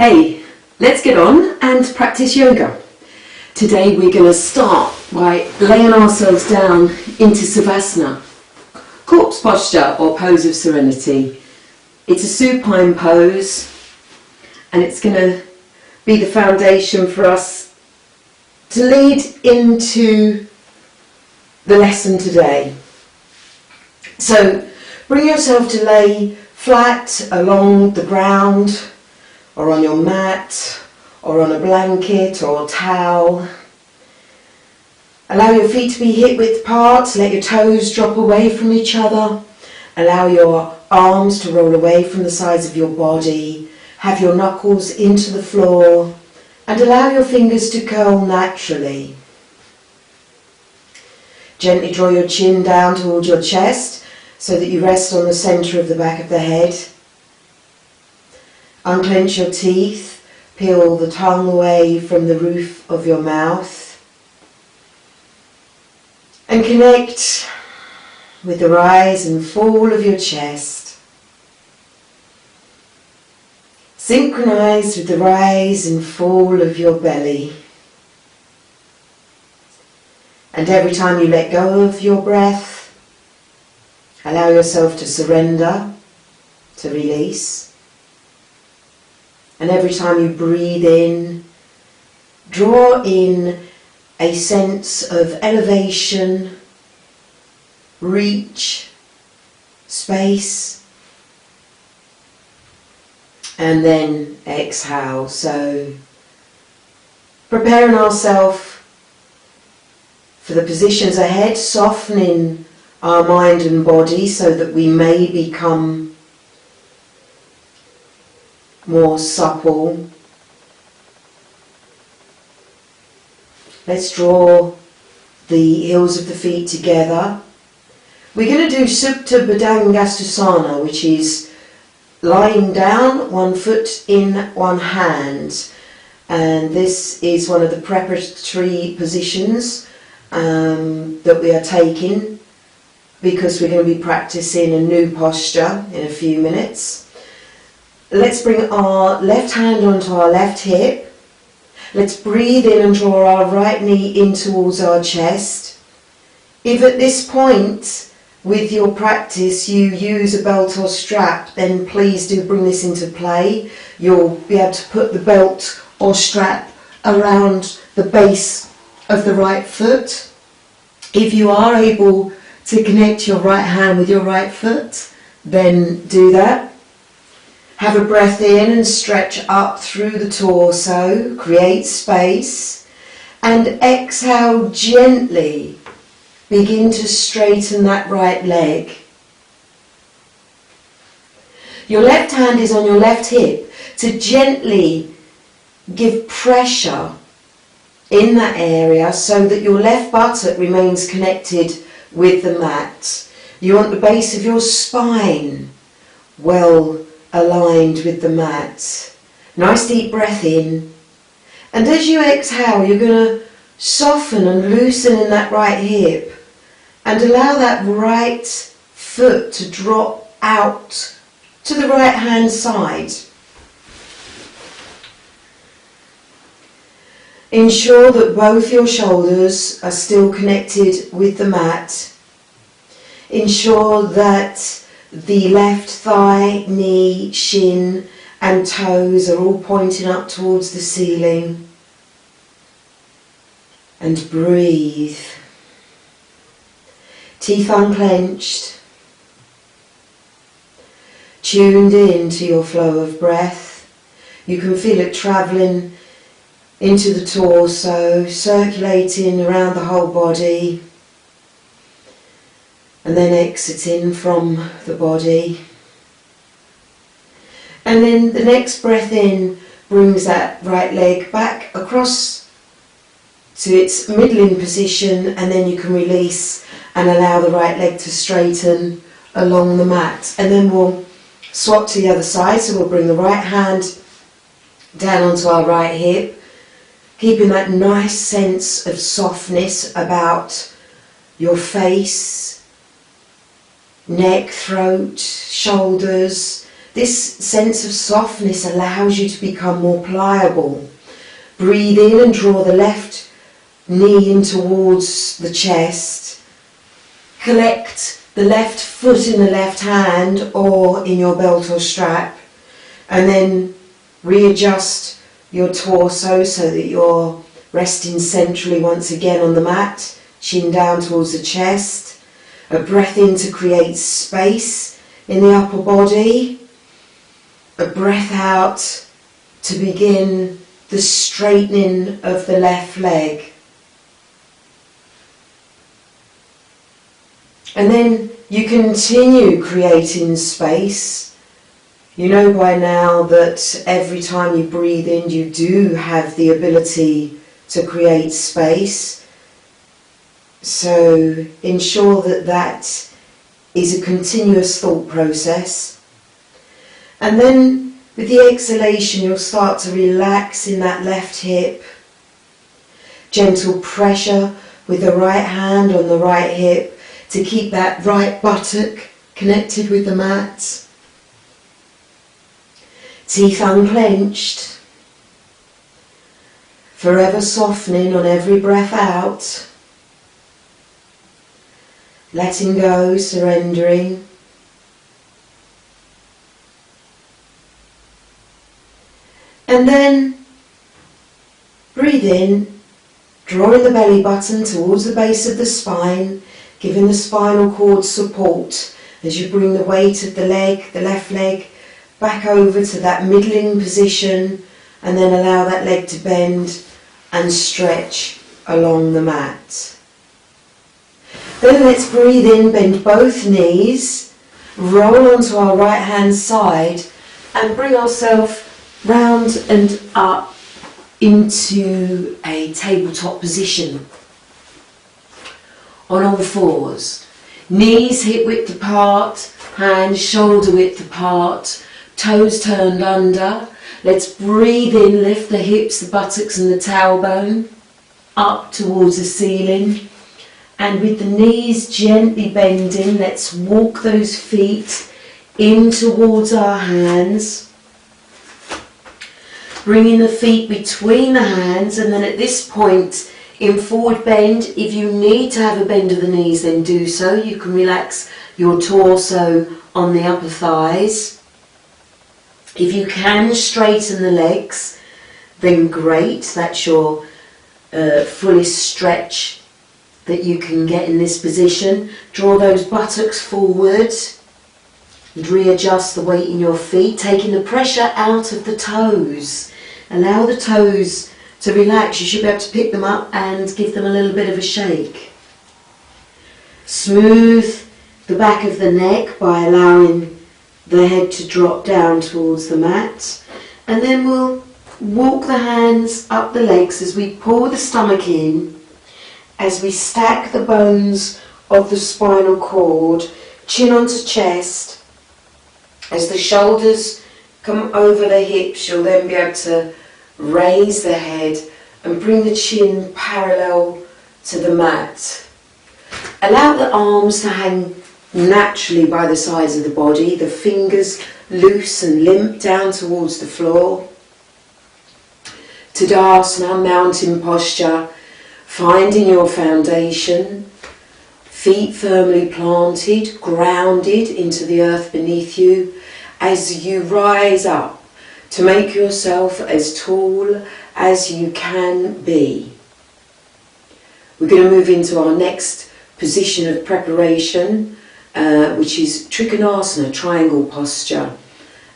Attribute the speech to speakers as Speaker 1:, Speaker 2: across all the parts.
Speaker 1: Hey, let's get on and practice yoga. Today we're going to start by laying ourselves down into Savasana, corpse posture or pose of serenity. It's a supine pose and it's going to be the foundation for us to lead into the lesson today. So bring yourself to lay flat along the ground or on your mat or on a blanket or a towel. Allow your feet to be hip width apart, let your toes drop away from each other. Allow your arms to roll away from the sides of your body. Have your knuckles into the floor and allow your fingers to curl naturally. Gently draw your chin down towards your chest so that you rest on the centre of the back of the head. Unclench your teeth, peel the tongue away from the roof of your mouth and connect with the rise and fall of your chest. Synchronise with the rise and fall of your belly. And every time you let go of your breath, allow yourself to surrender, to release. And every time you breathe in, draw in a sense of elevation, reach, space, and then exhale. So preparing ourselves for the positions ahead, softening our mind and body so that we may become more supple. Let's draw the heels of the feet together. We're going to do Supta Padanghusthasana, which is lying down, one foot in one hand. And this is one of the preparatory positions that we are taking because we're going to be practicing a new posture in a few minutes. Let's bring our left hand onto our left hip. Let's breathe in and draw our right knee in towards our chest. If at this point with your practice you use a belt or strap, then please do bring this into play. You'll be able to put the belt or strap around the base of the right foot. If you are able to connect your right hand with your right foot, then do that. Have a breath in and stretch up through the torso, create space, and exhale gently. Begin to straighten that right leg. Your left hand is on your left hip to gently give pressure in that area so that your left buttock remains connected with the mat. You want the base of your spine well aligned with the mat. Nice deep breath in. And as you exhale, you're going to soften and loosen in that right hip and allow that right foot to drop out to the right hand side. Ensure that both your shoulders are still connected with the mat. Ensure that the left thigh, knee, shin and toes are all pointing up towards the ceiling. And breathe. Teeth unclenched. Tuned in to your flow of breath. You can feel it travelling into the torso, circulating around the whole body. And then exiting from the body. And then the next breath in brings that right leg back across to its middling position, and then you can release and allow the right leg to straighten along the mat. And then we'll swap to the other side, so we'll bring the right hand down onto our right hip, keeping that nice sense of softness about your face, neck, throat, shoulders, This sense of softness allows you to become more pliable. Breathe in and draw the left knee in towards the chest. Collect the left foot in the left hand or in your belt or strap, and then readjust your torso so that you're resting centrally once again on the mat, chin down towards the chest. A breath in to create space in the upper body. A breath out to begin the straightening of the left leg. And then you continue creating space. You know by now that every time you breathe in, you do have the ability to create space. So ensure that that is a continuous thought process. And then with the exhalation, you'll start to relax in that left hip. Gentle pressure with the right hand on the right hip to keep that right buttock connected with the mat. Teeth unclenched. Forever softening on every breath out. Letting go, surrendering. And then breathe in, drawing the belly button towards the base of the spine, giving the spinal cord support as you bring the weight of the leg, the left leg, back over to that middling position, and then allow that leg to bend and stretch along the mat. Then let's breathe in, bend both knees, roll onto our right hand side and bring ourselves round and up into a tabletop position. On all fours. Knees hip width apart, hands shoulder width apart, toes turned under. Let's breathe in, lift the hips, the buttocks and the tailbone up towards the ceiling. And with the knees gently bending, let's walk those feet in towards our hands. Bringing the feet between the hands, and then at this point in forward bend, if you need to have a bend of the knees, then do so. You can relax your torso on the upper thighs. If you can straighten the legs, then great. That's your fullest stretch that you can get in this position. Draw those buttocks forward and readjust the weight in your feet, taking the pressure out of the toes. Allow the toes to relax. You should be able to pick them up and give them a little bit of a shake. Smooth the back of the neck by allowing the head to drop down towards the mat. And then we'll walk the hands up the legs as we pull the stomach in, as we stack the bones of the spinal cord, chin onto chest. As the shoulders come over the hips, you'll then be able to raise the head and bring the chin parallel to the mat. Allow the arms to hang naturally by the sides of the body, the fingers loose and limp down towards the floor. Tadasana, mountain posture, finding your foundation, feet firmly planted, grounded into the earth beneath you as you rise up to make yourself as tall as you can be. We're going to move into our next position of preparation, which is Trikonasana, triangle posture.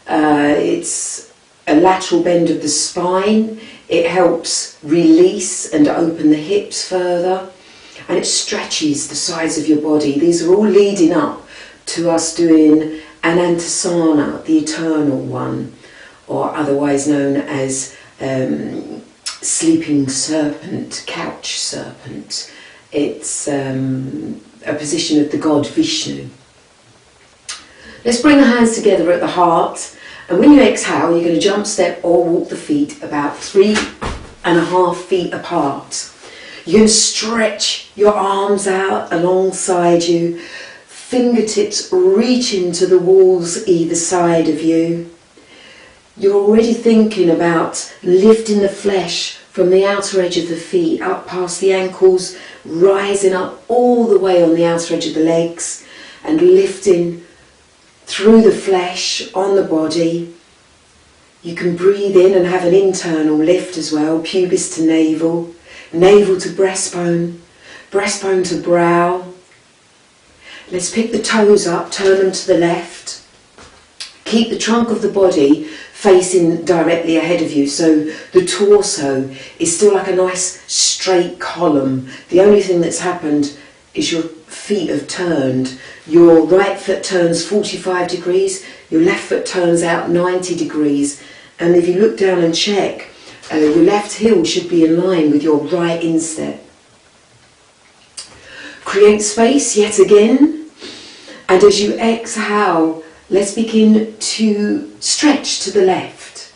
Speaker 1: It's a lateral bend of the spine. It helps release and open the hips further, and it stretches the sides of your body. These are all leading up to us doing Anantasana, the eternal one, or otherwise known as sleeping serpent, couch serpent. It's a position of the god Vishnu. Let's bring the hands together at the heart. And when you exhale, you're going to jump step or walk the feet about 3.5 feet apart. You're going to stretch your arms out alongside you. fingertips reaching to the walls either side of you. You're already thinking about lifting the flesh from the outer edge of the feet up past the ankles, rising up all the way on the outer edge of the legs and lifting through the flesh on the body. You can breathe in and have an internal lift as well, pubis to navel, navel to breastbone, breastbone to brow. Let's pick the toes up, turn them to the left. Keep the trunk of the body facing directly ahead of you, so the torso is still like a nice straight column. The only thing that's happened is your feet have turned. Your right foot turns 45 degrees, your left foot turns out 90 degrees. And if you look down and check, your left heel should be in line with your right instep. Create space yet again. And as you exhale, let's begin to stretch to the left.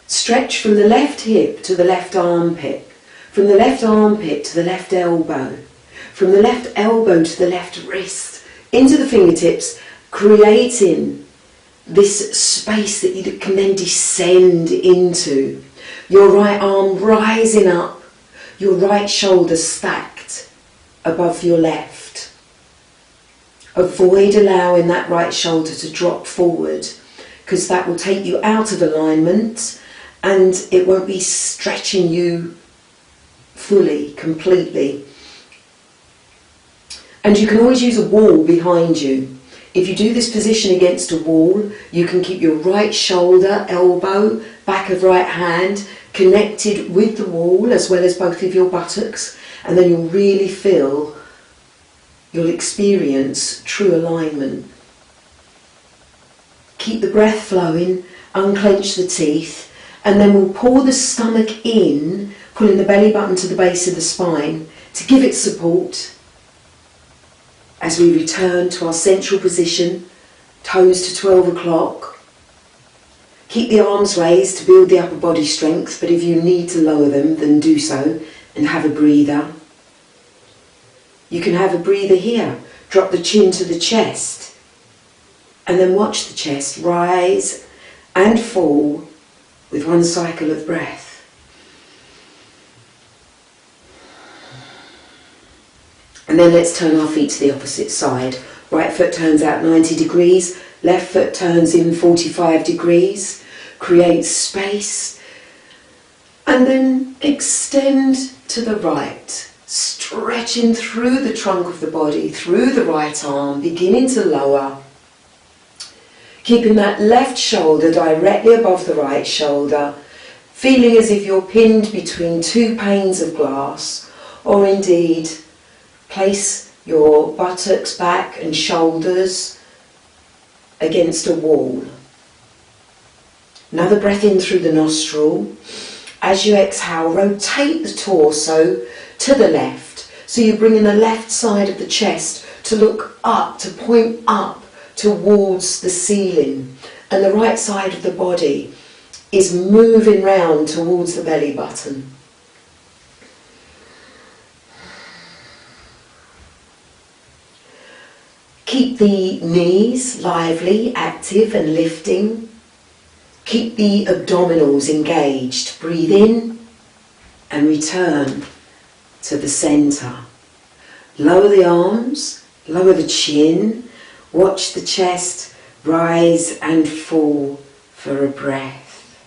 Speaker 1: Stretch from the left hip to the left armpit, from the left armpit to the left elbow, from the left elbow to the left wrist, into the fingertips, creating this space that you can then descend into. Your right arm rising up, your right shoulder stacked above your left. Avoid allowing that right shoulder to drop forward, because that will take you out of alignment and it won't be stretching you fully, completely. And you can always use a wall behind you. If you do this position against a wall, you can keep your right shoulder, elbow, back of right hand connected with the wall as well as both of your buttocks, and then you'll really feel, you'll experience true alignment. Keep the breath flowing, unclench the teeth, and then we'll pull the stomach in, pulling the belly button to the base of the spine to give it support as we return to our central position, toes to 12 o'clock. Keep the arms raised to build the upper body strength, but if you need to lower them, then do so and have a breather. You can have a breather here. Drop the chin to the chest and then watch the chest rise and fall with one cycle of breath. And then let's turn our feet to the opposite side. Right foot turns out 90 degrees, left foot turns in 45 degrees. Create space and then extend to the right, stretching through the trunk of the body, through the right arm, beginning to lower. Keeping that left shoulder directly above the right shoulder, feeling as if you're pinned between two panes of glass, or indeed place your buttocks, back and shoulders against a wall. Another breath in through the nostril. As you exhale, rotate the torso to the left. So you're bringing the left side of the chest to look up, to point up towards the ceiling. And the right side of the body is moving round towards the belly button. Keep the knees lively, active and lifting. Keep the abdominals engaged. Breathe in and return to the centre. Lower the arms, lower the chin. Watch the chest rise and fall for a breath.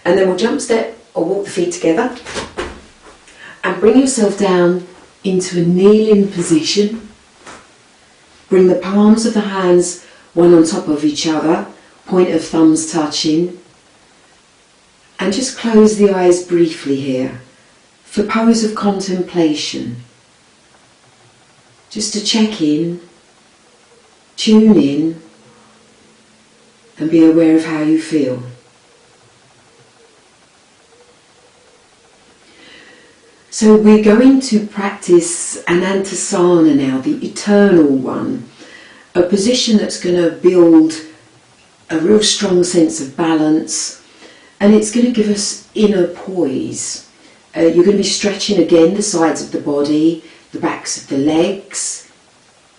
Speaker 1: And then we'll jump step or walk the feet together and bring yourself down into a kneeling position. Bring the palms of the hands one on top of each other, point of thumbs touching, and just close the eyes briefly here for pose of contemplation. Just to check in, tune in, and be aware of how you feel. So we're going to practice Anantasana now, the eternal one, a position that's going to build a real strong sense of balance, and it's going to give us inner poise. You're going to be stretching again the sides of the body, the backs of the legs.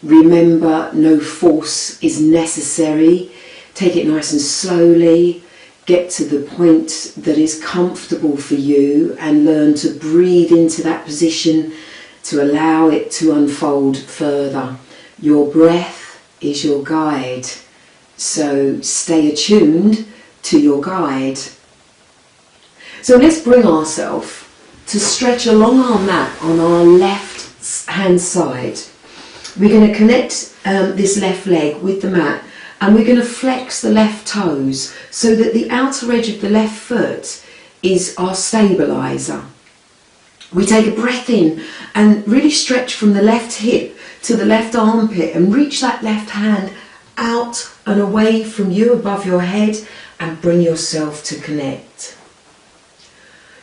Speaker 1: Remember, no force is necessary. Take it nice and slowly. Get to the point that is comfortable for you and learn to breathe into that position to allow it to unfold further. Your breath is your guide, so stay attuned to your guide. So let's bring ourselves to stretch along our mat on our left hand side. We're going to connect this left leg with the mat, and we're going to flex the left toes so that the outer edge of the left foot is our stabiliser. We take a breath in and really stretch from the left hip to the left armpit and reach that left hand out and away from you above your head and bring yourself to connect.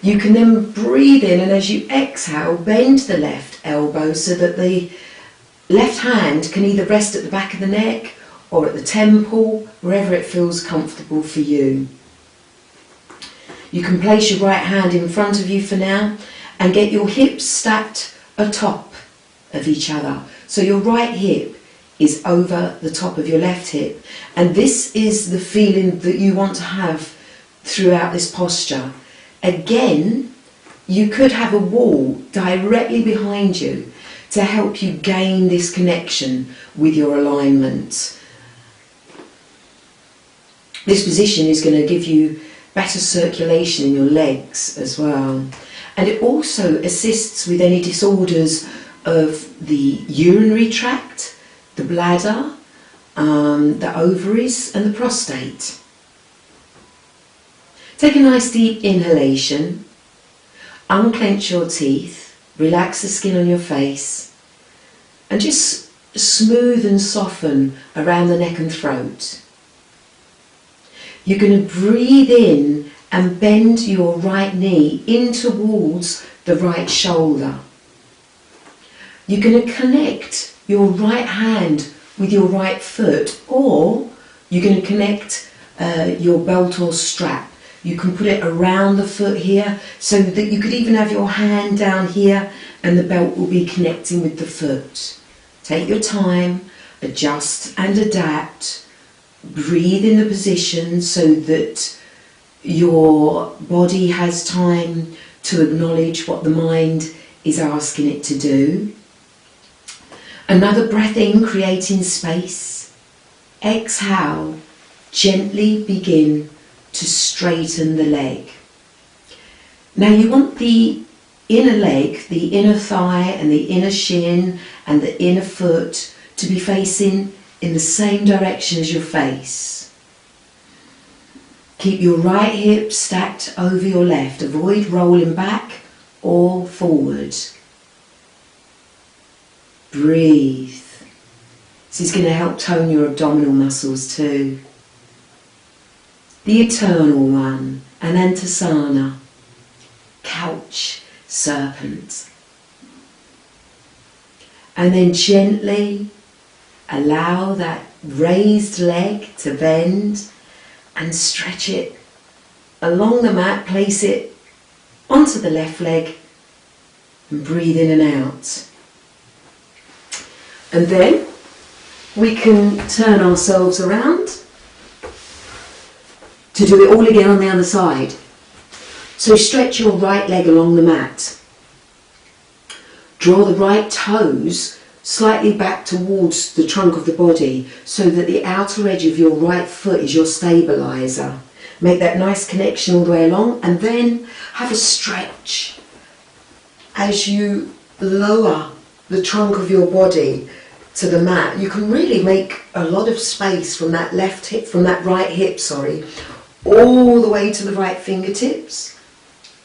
Speaker 1: You can then breathe in, and as you exhale, bend the left elbow so that the left hand can either rest at the back of the neck or at the temple, wherever it feels comfortable for you. You can place your right hand in front of you for now and get your hips stacked atop of each other. So your right hip is over the top of your left hip, and this is the feeling that you want to have throughout this posture. Again, you could have a wall directly behind you to help you gain this connection with your alignment. This position is going to give you better circulation in your legs as well. And it also assists with any disorders of the urinary tract, the bladder, the ovaries and the prostate. Take a nice deep inhalation, unclench your teeth, relax the skin on your face, and just smooth and soften around the neck and throat. You're going to breathe in and bend your right knee in towards the right shoulder. You're going to connect your right hand with your right foot, or you're going to connect your belt or strap. You can put it around the foot here, so that you could even have your hand down here and the belt will be connecting with the foot. Take your time, adjust and adapt. Breathe in the position so that your body has time to acknowledge what the mind is asking it to do. Another breath in, creating space. Exhale, gently begin to straighten the leg. Now you want the inner leg, the inner thigh and the inner shin and the inner foot to be facing in the same direction as your face. Keep your right hip stacked over your left. Avoid rolling back or forward. Breathe. This is going to help tone your abdominal muscles too. The eternal one, Anantasana, couch serpent. And then gently allow that raised leg to bend and stretch it along the mat. Place it onto the left leg and breathe in and out. And then we can turn ourselves around to do it all again on the other side. So stretch your right leg along the mat. Draw the right toes slightly back towards the trunk of the body so that the outer edge of your right foot is your stabiliser. Make that nice connection all the way along, and then have a stretch. As you lower the trunk of your body to the mat, you can really make a lot of space from that left hip, from that right hip, all the way to the right fingertips.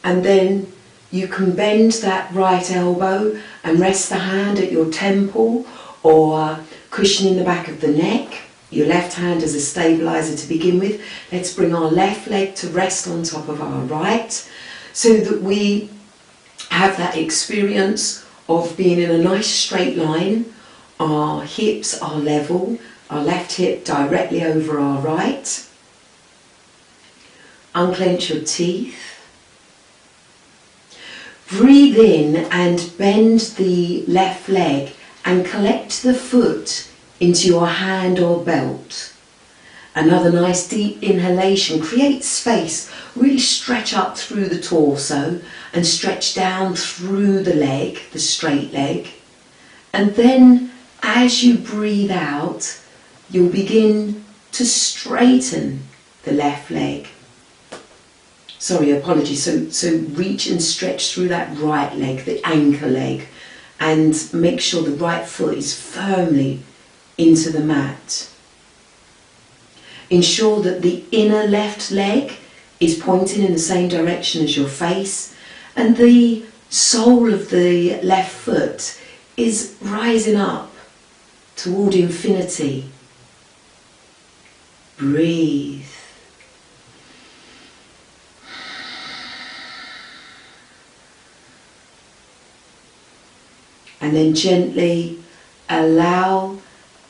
Speaker 1: And then you can bend that right elbow and rest the hand at your temple or cushioning the back of the neck. Your left hand as a stabiliser to begin with. Let's bring our left leg to rest on top of our right so that we have that experience of being in a nice straight line. Our hips are level, our left hip directly over our right. Unclench your teeth. Breathe in and bend the left leg and collect the foot into your hand or belt. Another nice deep inhalation. Create space. Really stretch up through the torso and stretch down through the leg, the straight leg. And then as you breathe out, you'll begin to straighten the left leg. Sorry, apologies. So reach and stretch through that right leg, the anchor leg, and make sure the right foot is firmly into the mat. Ensure that the inner left leg is pointing in the same direction as your face, and the sole of the left foot is rising up toward infinity. Breathe. And then gently allow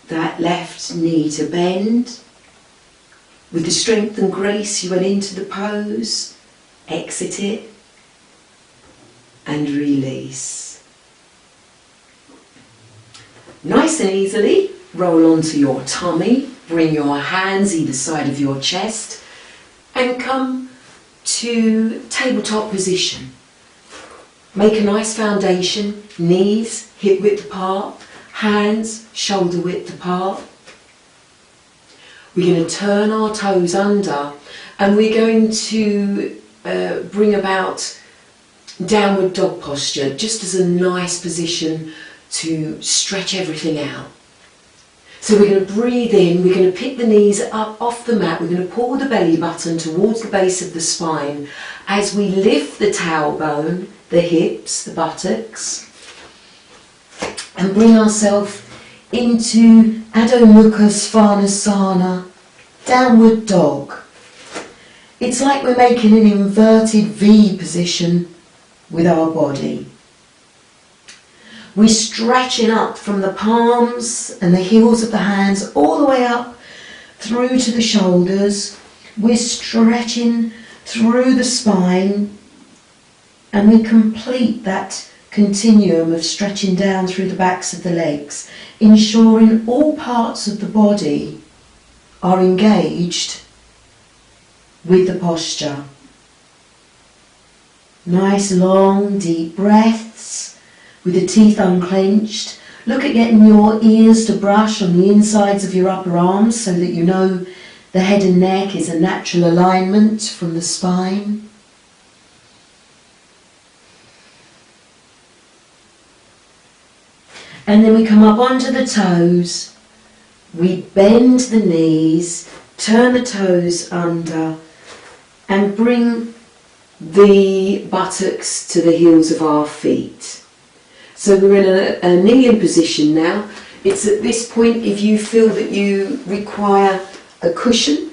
Speaker 1: that left knee to bend. With the strength and grace you went into the pose, exit it and release. Nice and easily roll onto your tummy, bring your hands either side of your chest and come to tabletop position. Make a nice foundation, knees hip width apart, hands shoulder width apart. We're going to turn our toes under and we're going to bring about downward dog posture just as a nice position to stretch everything out. So we're going to breathe in, we're going to pick the knees up off the mat, we're going to pull the belly button towards the base of the spine as we lift the tailbone, the hips, the buttocks, and bring ourselves into Adho Mukha Svanasana, downward dog. It's like we're making an inverted V position with our body. We're stretching up from the palms and the heels of the hands all the way up through to the shoulders. We're stretching through the spine and we complete that continuum of stretching down through the backs of the legs, ensuring all parts of the body are engaged with the posture. Nice long deep breaths with the teeth unclenched. Look at getting your ears to brush on the insides of your upper arms so that you know the head and neck is a natural alignment from the spine. And then we come up onto the toes, we bend the knees, turn the toes under and bring the buttocks to the heels of our feet. So we're in a kneeling position now. It's at this point, if you feel that you require a cushion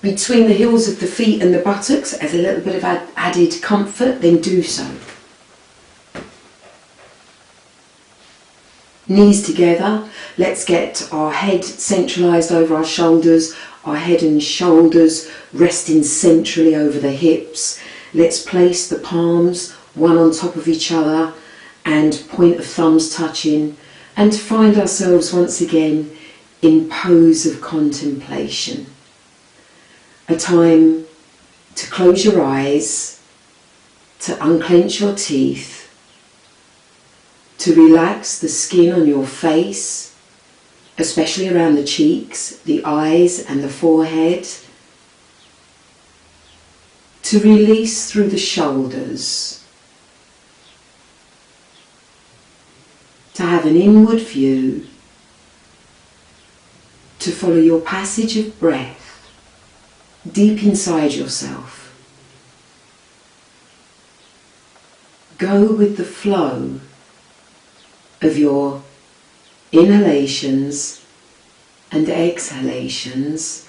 Speaker 1: between the heels of the feet and the buttocks as a little bit of added comfort, then do so. Knees together, let's get our head centralised over our shoulders, our head and shoulders resting centrally over the hips. Let's place the palms one on top of each other and point of thumbs touching and find ourselves once again in pose of contemplation. A time to close your eyes, to unclench your teeth, to relax the skin on your face, especially around the cheeks, the eyes and the forehead, to release through the shoulders, to have an inward view, to follow your passage of breath deep inside yourself. Go with the flow of your inhalations and exhalations.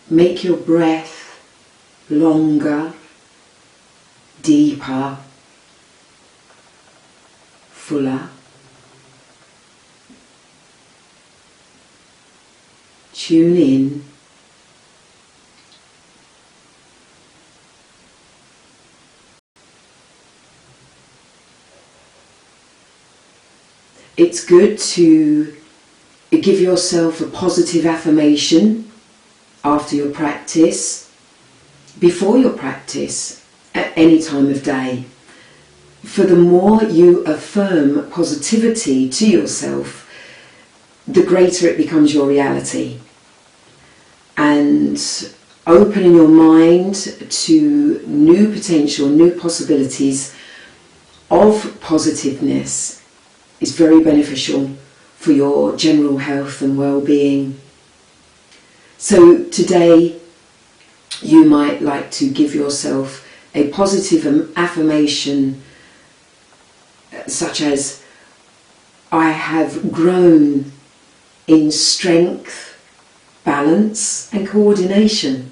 Speaker 1: Make your breath longer, deeper, fuller. Tune in. it's good to give yourself a positive affirmation after your practice, before your practice, at any time of day. For the more you affirm positivity to yourself, the greater it becomes your reality. And opening your mind to new potential, new possibilities of positiveness is very beneficial for your general health and well-being. So today you might like to give yourself a positive affirmation such as, I have grown in strength, balance and coordination.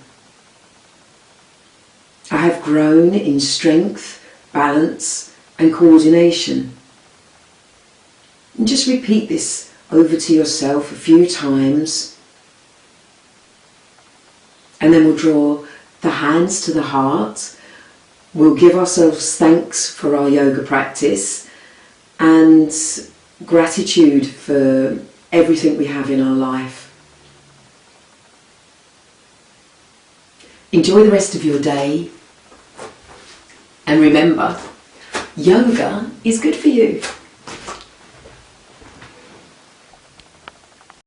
Speaker 1: I have grown in strength, balance and coordination. And just repeat this over to yourself a few times. And then we'll draw the hands to the heart. We'll give ourselves thanks for our yoga practice and gratitude for everything we have in our life. Enjoy the rest of your day. And remember, yoga is good for you.